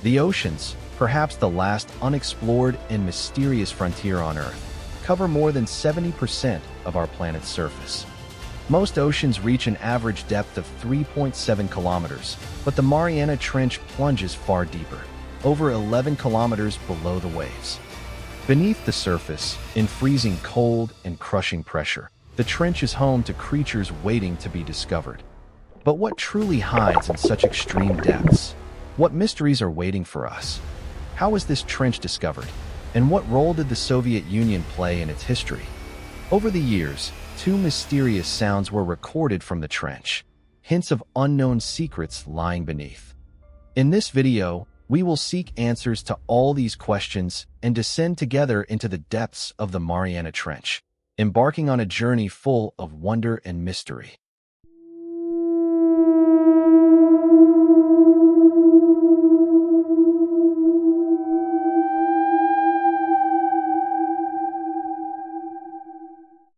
The oceans, perhaps the last unexplored and mysterious frontier on Earth, cover more than 70% of our planet's surface. Most oceans reach an average depth of 3.7 kilometers, but the Mariana Trench plunges far deeper, over 11 kilometers below the waves. Beneath the surface, in freezing cold and crushing pressure, the trench is home to creatures waiting to be discovered. But what truly hides in such extreme depths? What mysteries are waiting for us? How was this trench discovered? And what role did the Soviet Union play in its history? Over the years, two mysterious sounds were recorded from the trench, hints of unknown secrets lying beneath. In this video, we will seek answers to all these questions and descend together into the depths of the Mariana Trench, embarking on a journey full of wonder and mystery.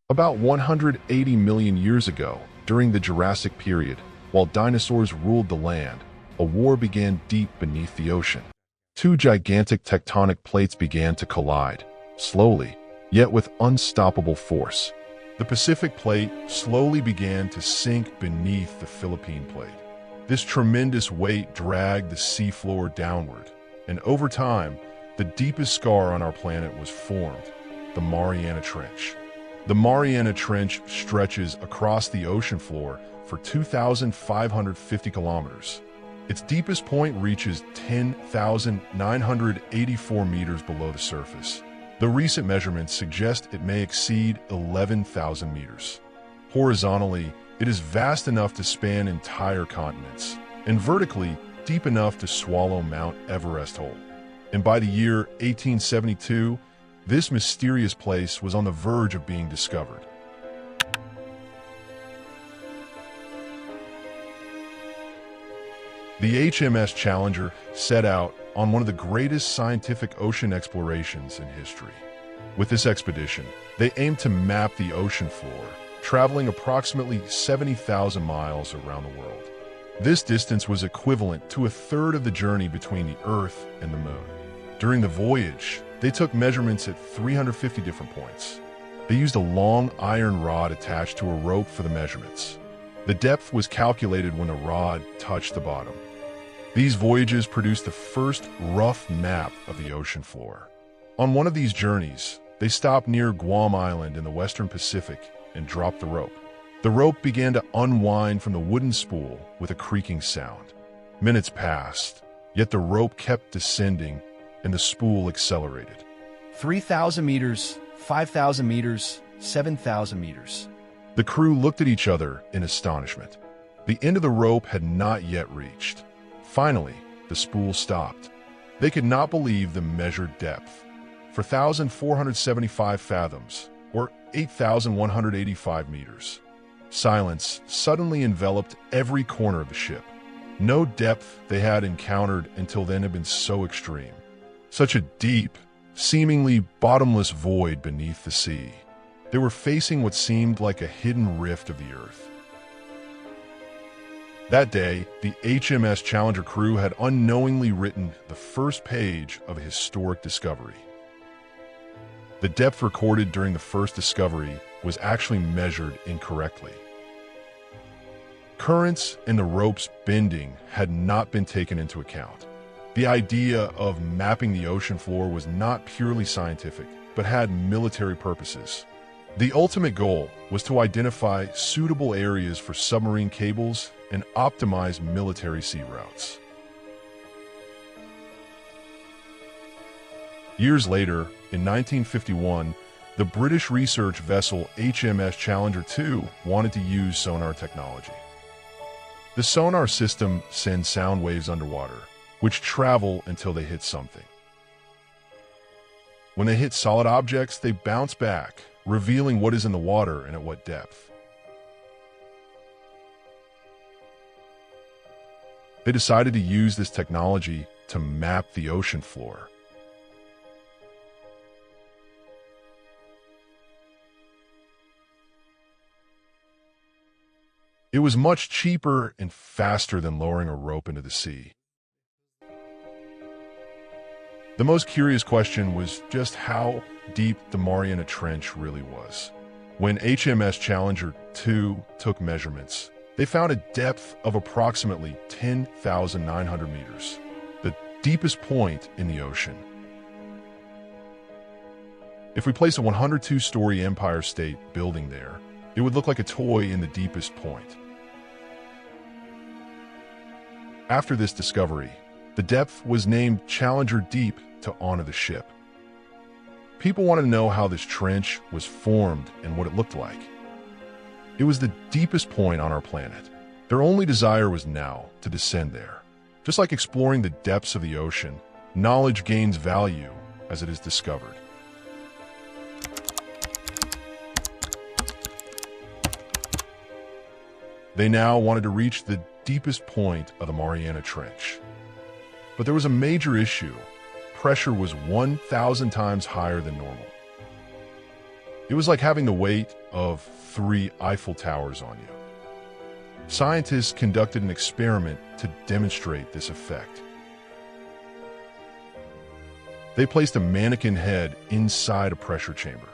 About 180 million years ago, during the Jurassic period, while dinosaurs ruled the land, a war began deep beneath the ocean. Two gigantic tectonic plates began to collide, slowly, yet with unstoppable force. The Pacific Plate slowly began to sink beneath the Philippine Plate. This tremendous weight dragged the seafloor downward, and over time, the deepest scar on our planet was formed, the Mariana Trench. The Mariana Trench stretches across the ocean floor for 2,550 kilometers. Its deepest point reaches 10,984 meters below the surface. The recent measurements suggest it may exceed 11,000 meters. Horizontally, it is vast enough to span entire continents, and vertically, deep enough to swallow Mount Everest whole. And by the year 1872, this mysterious place was on the verge of being discovered. The HMS Challenger set out on one of the greatest scientific ocean explorations in history. With this expedition, they aimed to map the ocean floor, traveling approximately 70,000 miles around the world. This distance was equivalent to a third of the journey between the Earth and the Moon. During the voyage, they took measurements at 350 different points. They used a long iron rod attached to a rope for the measurements. The depth was calculated when the rod touched the bottom. These voyages produced the first rough map of the ocean floor. On one of these journeys, they stopped near Guam Island in the Western Pacific and dropped the rope. The rope began to unwind from the wooden spool with a creaking sound. Minutes passed, yet the rope kept descending and the spool accelerated. 3,000 meters, 5,000 meters, 7,000 meters. The crew looked at each other in astonishment. The end of the rope had not yet reached. Finally, the spool stopped. They could not believe the measured depth. 4,475 fathoms, or 8,185 meters. Silence suddenly enveloped every corner of the ship. No depth they had encountered until then had been so extreme. Such a deep, seemingly bottomless void beneath the sea. They were facing what seemed like a hidden rift of the Earth. That day, the HMS Challenger crew had unknowingly written the first page of a historic discovery. The depth recorded during the first discovery was actually measured incorrectly. Currents and the rope's bending had not been taken into account. The idea of mapping the ocean floor was not purely scientific, but had military purposes. The ultimate goal was to identify suitable areas for submarine cables and optimize military sea routes. Years later, in 1951, the British research vessel HMS Challenger 2 wanted to use sonar technology. The sonar system sends sound waves underwater, which travel until they hit something. When they hit solid objects, they bounce back, revealing what is in the water and at what depth. They decided to use this technology to map the ocean floor. It was much cheaper and faster than lowering a rope into the sea. The most curious question was just how deep the Mariana Trench really was. When HMS Challenger 2 took measurements, they found a depth of approximately 10,900 meters, the deepest point in the ocean. If we place a 102-story Empire State Building there, it would look like a toy in the deepest point. After this discovery, the depth was named Challenger Deep to honor the ship. People wanted to know how this trench was formed and what it looked like. It was the deepest point on our planet. Their only desire was now to descend there. Just like exploring the depths of the ocean, knowledge gains value as it is discovered. They now wanted to reach the deepest point of the Mariana Trench. But there was a major issue. Pressure was 1,000 times higher than normal. It was like having the weight of 3 Eiffel Towers on you. Scientists conducted an experiment to demonstrate this effect. They placed a mannequin head inside a pressure chamber.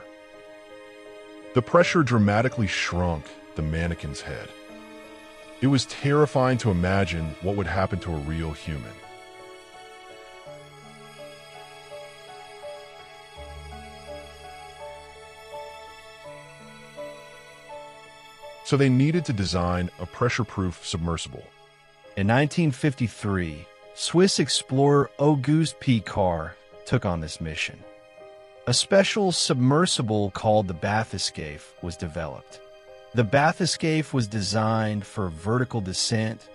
The pressure dramatically shrunk the mannequin's head. It was terrifying to imagine what would happen to a real human. So they needed to design a pressure-proof submersible. In 1953, Swiss explorer Auguste Piccard took on this mission. A special submersible called the bathyscaphe was developed. The bathyscaphe was designed for vertical descent,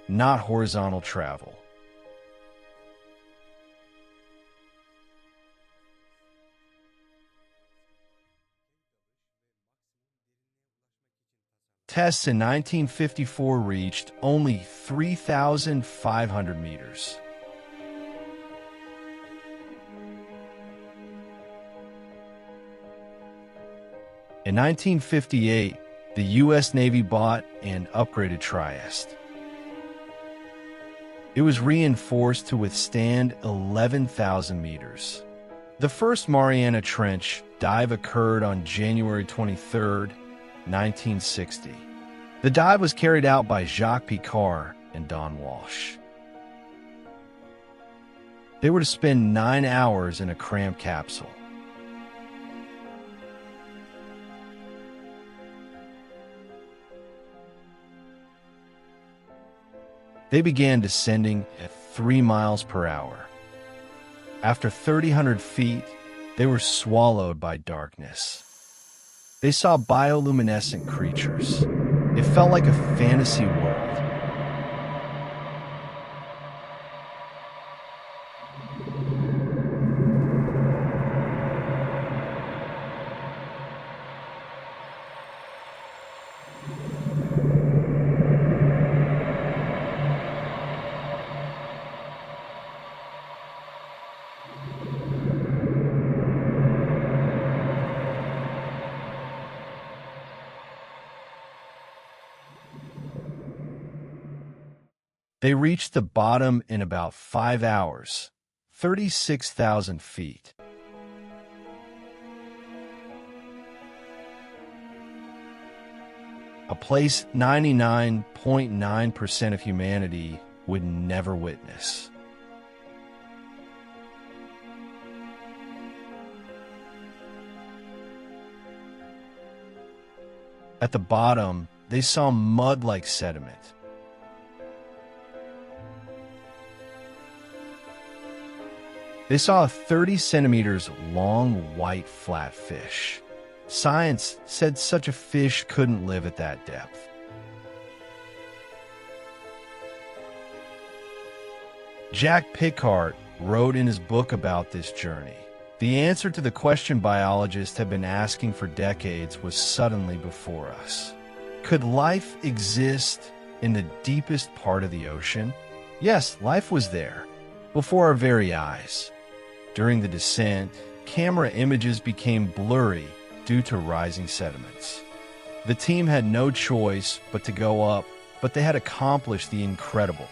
not horizontal travel. Tests in 1954 reached only 3,500 meters. In 1958, the U.S. Navy bought and upgraded Trieste. It was reinforced to withstand 11,000 meters. The first Mariana Trench dive occurred on January 23, 1960. The dive was carried out by Jacques Piccard and Don Walsh. They were to spend 9 hours in a cramped capsule. They began descending at 3 miles per hour. After 3,000 feet, they were swallowed by darkness. They saw bioluminescent creatures. It felt like a fantasy world. They reached the bottom in about 5 hours, 36,000 feet. A place 99.9% of humanity would never witness. At the bottom, they saw mud-like sediment. They saw a 30 centimeters long white flat fish. Science said such a fish couldn't live at that depth. Jacques Piccard wrote in his book about this journey. The answer to the question biologists have been asking for decades was suddenly before us. Could life exist in the deepest part of the ocean? Yes, life was there, before our very eyes. During the descent, camera images became blurry due to rising sediments. The team had no choice but to go up, but they had accomplished the incredible.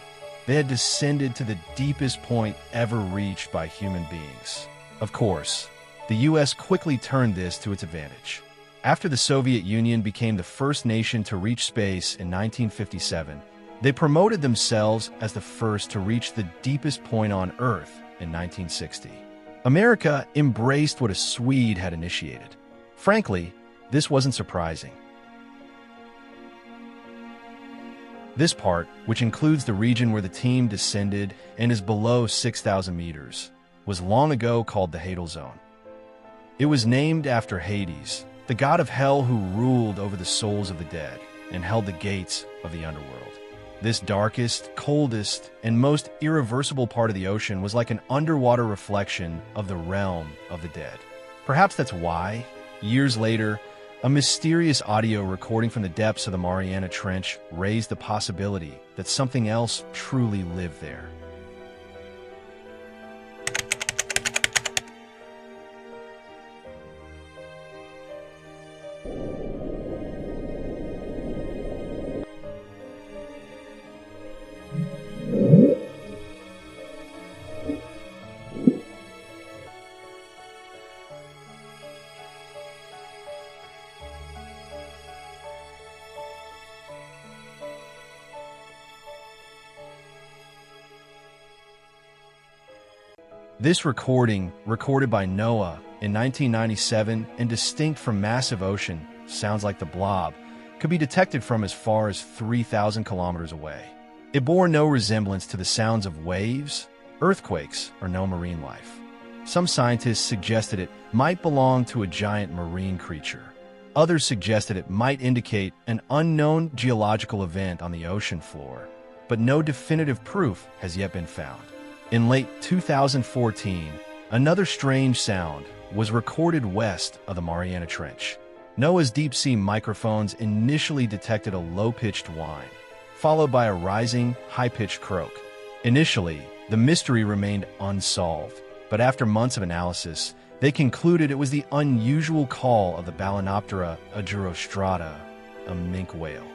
They had descended to the deepest point ever reached by human beings. Of course, the U.S. quickly turned this to its advantage. After the Soviet Union became the first nation to reach space in 1957, they promoted themselves as the first to reach the deepest point on Earth in 1960. America embraced what a Swede had initiated. Frankly, this wasn't surprising. This part, which includes the region where the team descended and is below 6,000 meters, was long ago called the Hadal Zone. It was named after Hades, the god of hell who ruled over the souls of the dead and held the gates of the underworld. This darkest, coldest, and most irreversible part of the ocean was like an underwater reflection of the realm of the dead. Perhaps that's why, years later, a mysterious audio recording from the depths of the Mariana Trench raised the possibility that something else truly lived there. This recording, recorded by NOAA in 1997 and distinct from massive ocean sounds like the Blob, could be detected from as far as 3,000 kilometers away. It bore no resemblance to the sounds of waves, earthquakes, or no marine life. Some scientists suggested it might belong to a giant marine creature. Others suggested it might indicate an unknown geological event on the ocean floor, but no definitive proof has yet been found. In late 2014, another strange sound was recorded west of the Mariana Trench. NOAA's deep-sea microphones initially detected a low-pitched whine, followed by a rising, high-pitched croak. Initially, the mystery remained unsolved, but after months of analysis, they concluded it was the unusual call of the Balænoptera agerostrata, a minke whale.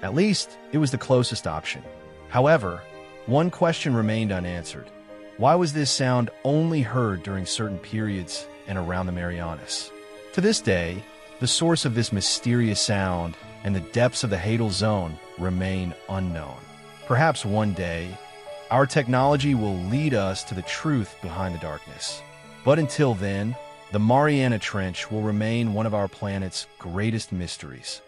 At least, it was the closest option. However, one question remained unanswered. Why was this sound only heard during certain periods and around the Marianas? To this day, the source of this mysterious sound and the depths of the Hadal Zone remain unknown. Perhaps one day, our technology will lead us to the truth behind the darkness. But until then, the Mariana Trench will remain one of our planet's greatest mysteries.